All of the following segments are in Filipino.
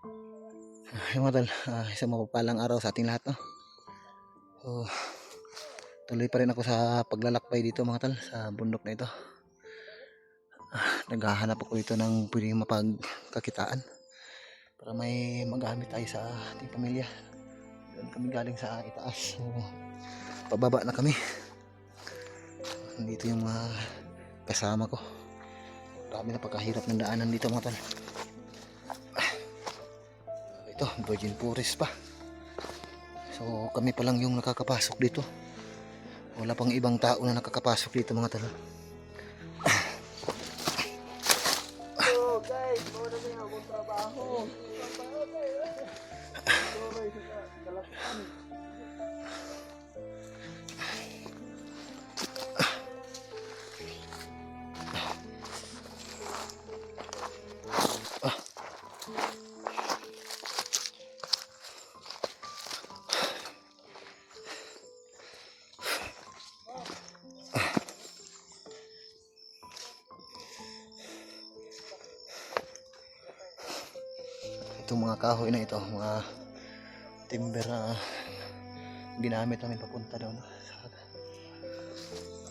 Yung mga tol, isang mapagpalang araw sa ating lahat, no? So, tuloy pa rin ako sa paglalakbay dito mga tol, sa bundok na ito. Naghahanap ako dito ng pwedeng mapagkakitaan para may magamit tayo sa ating pamilya. Doon kami galing sa itaas, so pababa na kami. Nandito yung mga kasama ko. Dami na pagkahirap ng daanan dito mga tol. Ito, virgin forest pa. So kami pa lang yung nakakapasok dito. Wala pang ibang tao na nakakapasok dito mga tol. So guys, muna na yung akong trabaho. Sorry sa kalapatan. Itong mga kahoy na ito, mga timber na ginamit namin papunta doon.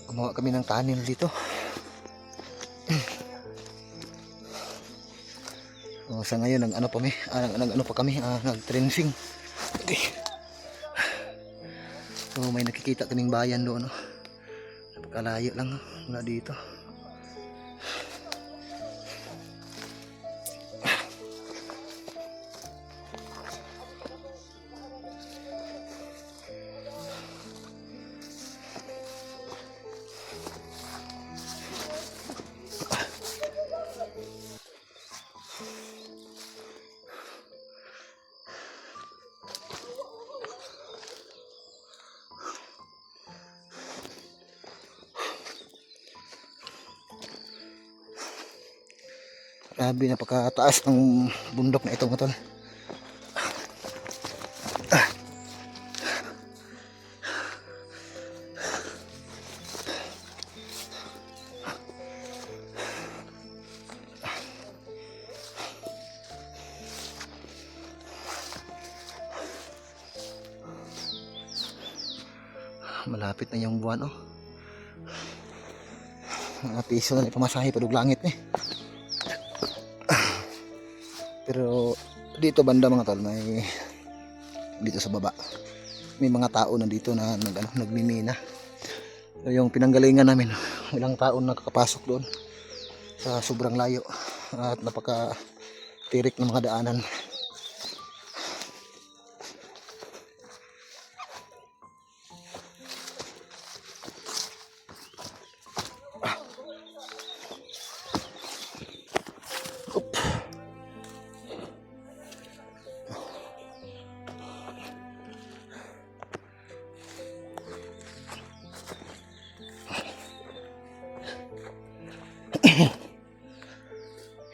Gumawa kami ng tunnel dito. So, sa ngayon nag ano pa kami, nag-trenching. Okay. So may nakikita kaming bayan doon, no. Napakalayo lang mula dito. Grabe, napakataas ng bundok na ito mga tol. Malapit na yung buwan, oh. Mga piso na ipamasahe padug langit eh. Pero dito banda mga tol, may dito sa baba may mga tao na dito na nagmimina. So, yung pinanggalingan namin, ilang tao nakakapasok doon sa sobrang layo at napaka tirik ng mga daanan.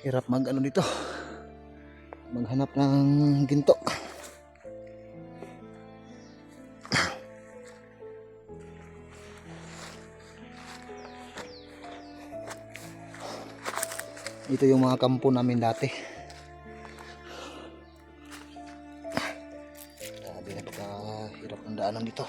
Hirap mag dito, maghanap ng ginto. Ito yung mga kampo namin dati. Grabe, napakahirap ng daanan dito.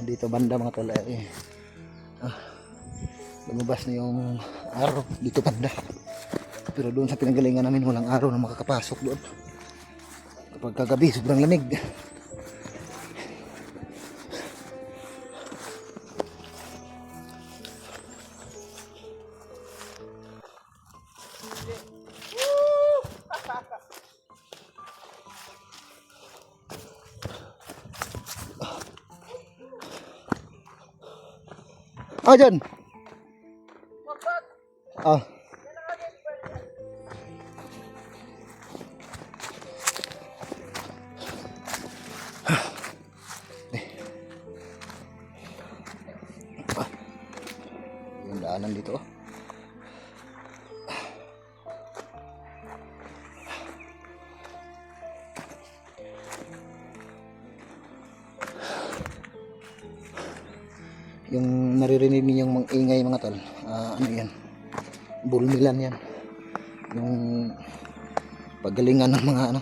Dito banda mga tol, lumabas na yung araw dito banda. Pero doon sa pinanggalingan namin walang araw na makakapasok doon. Kapag kagabi sobrang lamig. Oh, dyan. Ah. Yung daanan dito. Yung naririnig ninyong mga ingay mga tol, ano yan, bulmilan yan, yung pagalingan ng mga ano,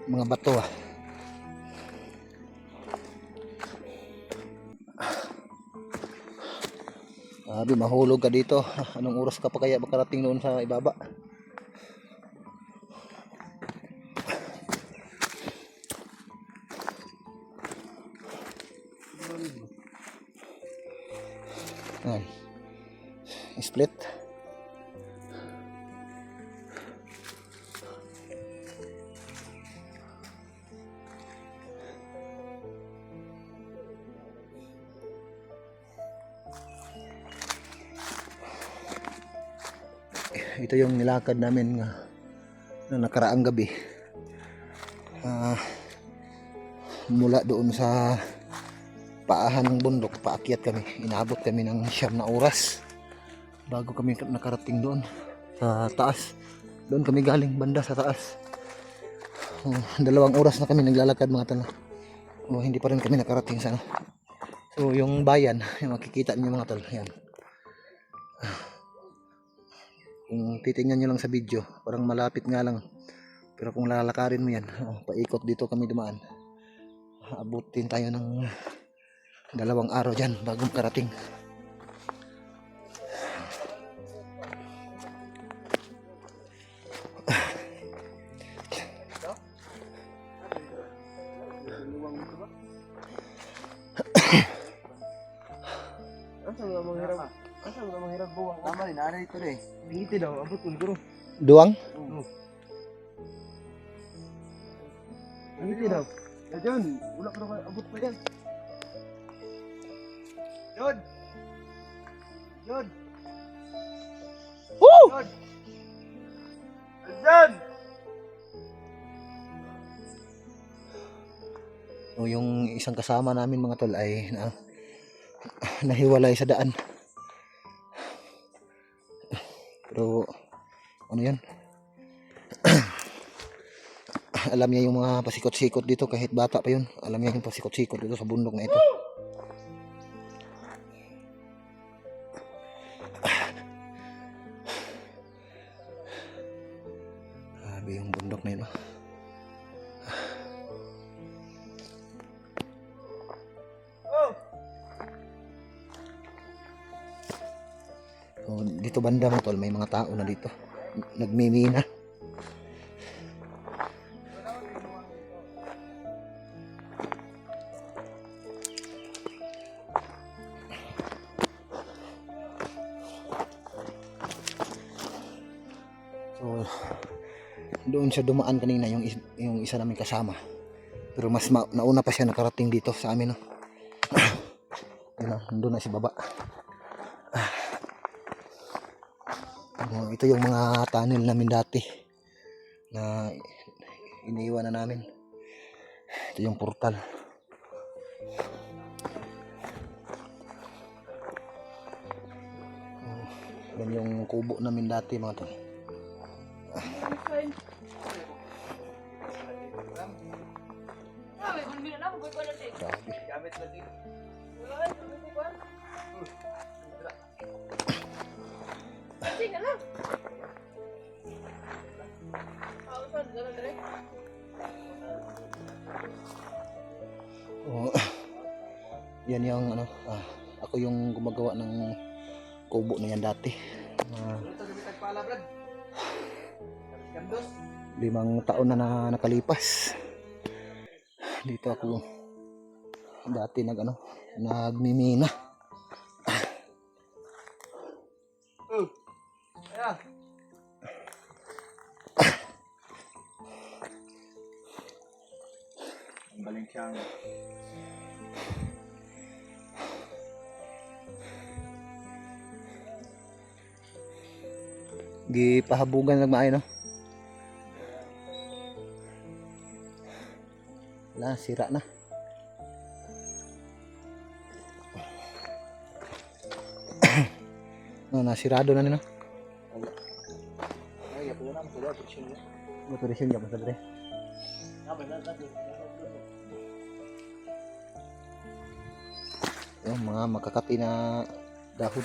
mga bato Sabi mahulog ka dito, anong oras ka pa kaya makarating noon sa ibaba? Yan. Split. Ito yung nilakad namin na nakaraang gabi. Mula doon sa paahan ng bundok, paakyat kami. Inabot kami ng 9 na oras bago kami nakarating doon sa taas. Doon kami galing banda sa taas. 2 oras na kami naglalakad mga tala. Hindi pa rin kami nakarating sana. So yung bayan, yung makikita niyo mga tol, yan. Kung titingnan nyo lang sa video, parang malapit nga lang. Pero kung lalakarin mo yan, paikot dito kami dumaan. Abutin tayo ng 2 araw dyan bago makarating. Asa mga manghirap buwang? Tama rin, ari ito rin. Ngiti daw, abot kong guro. Duwang? Ngiti daw. Ya John, wala ko na abot pa yan. John! John! Woo! John! John! So, yung isang kasama namin mga tol ay nahiwalay sa daan. Pero ano yan? Alam niya yung mga pasikot-sikot dito kahit bata pa yun. Alam niya yung pasikot-sikot dito sa bundok na ito. Grabe yung bundok na ito. So, dito banda mo tol, may mga tao na dito. Nagmimina. So, doon siya dumaan kanina yung isa namin kasama. Pero mas nauna pa siya nakarating dito sa amin. No? Yun na, nandun na si baba. Ito yung mga tunnel namin dati na iniiwan na namin. Ito yung portal. Yan yung kubo namin dati mga tol. Grabe. Oh, yan yung ano, ako yung gumagawa ng kubo na yan dati. 5 taon na nakalipas. Dito ako dati nagmimina. siyang Gipahabugan lang maayo no. Wala, sira na. No, nasirado na nino. ay apo na mo sa option niya. Motorisyon ya basta dire. Yung mga makakapi na dahon.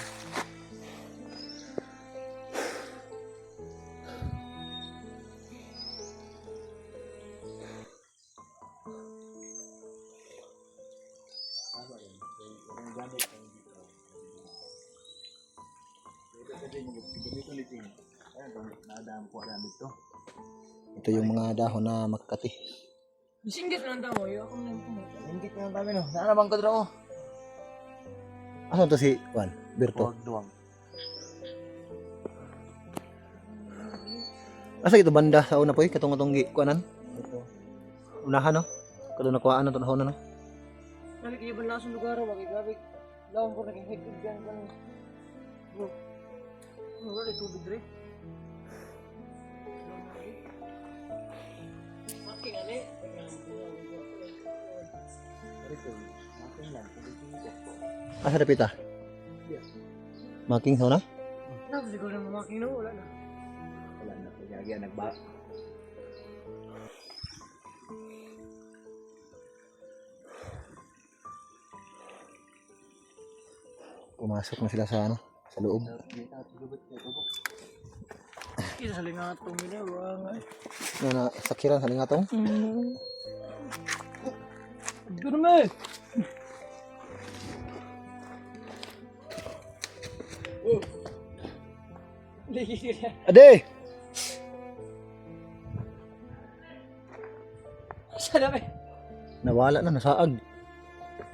Ito yung mga dahon na makakati. Singgit lang daw yo ako nang pumunta. Singgit lang kami no. Saan bang kadra ko? Ano to si Juan? Berto. Duwang. Asa ito banda sa una po eh, katong kuanan. Ito. Unahan no. Kada nakuhaan na to nahon no. Nalik iban na sa lugar wag gabi. Lawon ko naging higit diyan kan. Wala tubig dre. Making ali. Asa dapita? Making ho na? Nako siguro na making no wala na. Wala na po yagi nagba. Pumasok na sila sa ano, sa loob. Isa sa lingatong nila wala. No, na sakiran sa lingatong. Gano me. Oh. Lagi dia. Ade! Sana be. Nawala na, nasaag.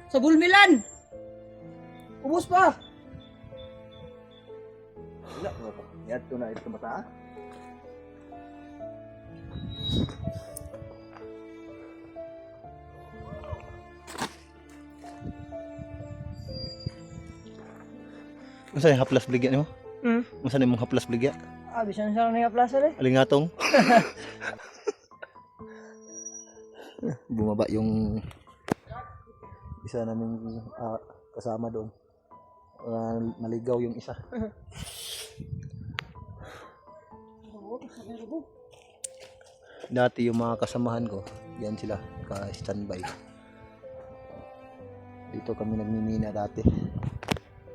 Sa Bulmilan. Ubus pa. Wala po pa. Yadto na ito mata. Unsa yung haplas bligya nimo? Unsa nimong haplas bligya? Bisan sa niya plaza le. Alingatong. Bumaba yung isa naming kasama doon. Naligaw yung isa. Dati yung mga kasamahan ko, yan sila, ka-standby. Dito kami nagmimina dati.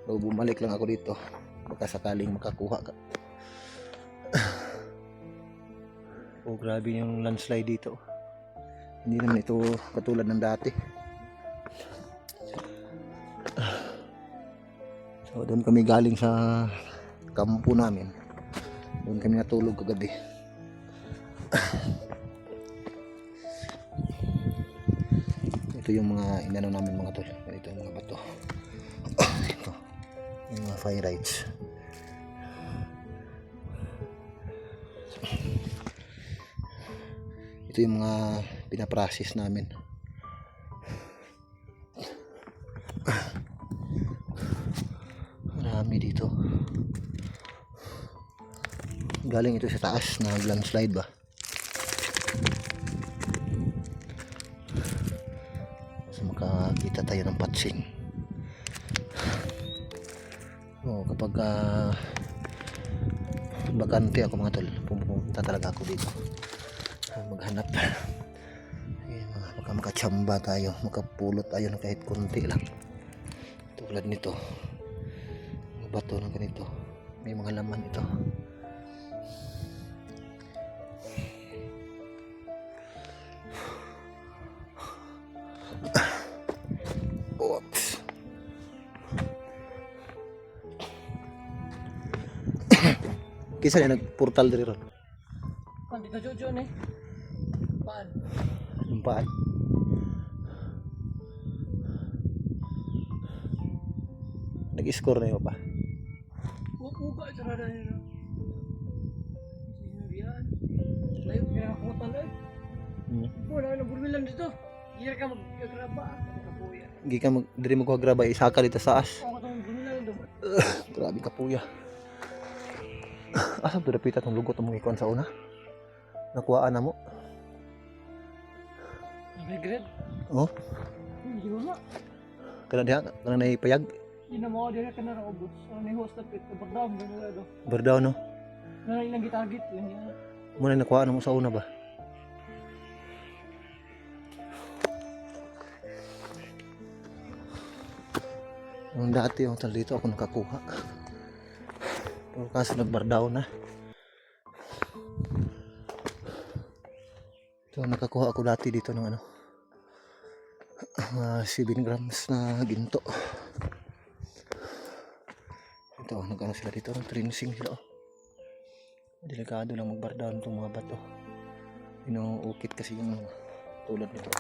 So, bumalik lang ako dito. Baka sakaling makakuha ka. Oh, grabe yung landslide dito. Hindi naman ito katulad ng dati. So, doon kami galing sa kampo namin. Doon kami natulog kagabi. Ito yung mga inano namin mga tol. Ito yung mga bato. Ito. Yung mga fire Ito yung mga pinaprocess namin. Marami dito. Galing ito sa taas na landslide ba? So makakita tayo ng patsing. Oh, kapag bakante ako mga tol, pumunta talaga ako dito. Maghanap. Ayan, baka makachamba tayo, makapulot tayo na kahit konti lang. Tulad nito. Mga bato na ganito. May mga laman ito. Oops. Kisa na nagportal diri ron. Kan dito jojo ni. Paan? Lumpaan. Nag-score na yun pa. Uga ito na nila. Sinabihan. Layo kaya ako tala. Wala na Bulmilan dito. Iya ka magkagraba. Kapuya. Hindi ka diri magkuhagraba, isa ka dito sa as. Ako itong gulang doon. Grabe ka puya. Asa to dapita tong lugot mong ikuan sa una? Nakuhaan na mo. Regret? Oh, Hindi mo na. kana diha, kana naipayag. Hindi na mo, hindi ka na nakubos. Ano ni host na pit, kabardam, gano'n do. Bardaw no. Nanay lang gitagit, yun yan. Muna nakuhaan mo sa una ba? Nung dati yung dito ako nakakuha. Pero kaso nagbardaw na. So nakakuha ako dati dito ng ano, 7 grams na ginto. Ito, nag-ano sila dito, trinsing sila. Delikado lang magbardaw itong mga bato. Inuukit kasi yung tulad nito.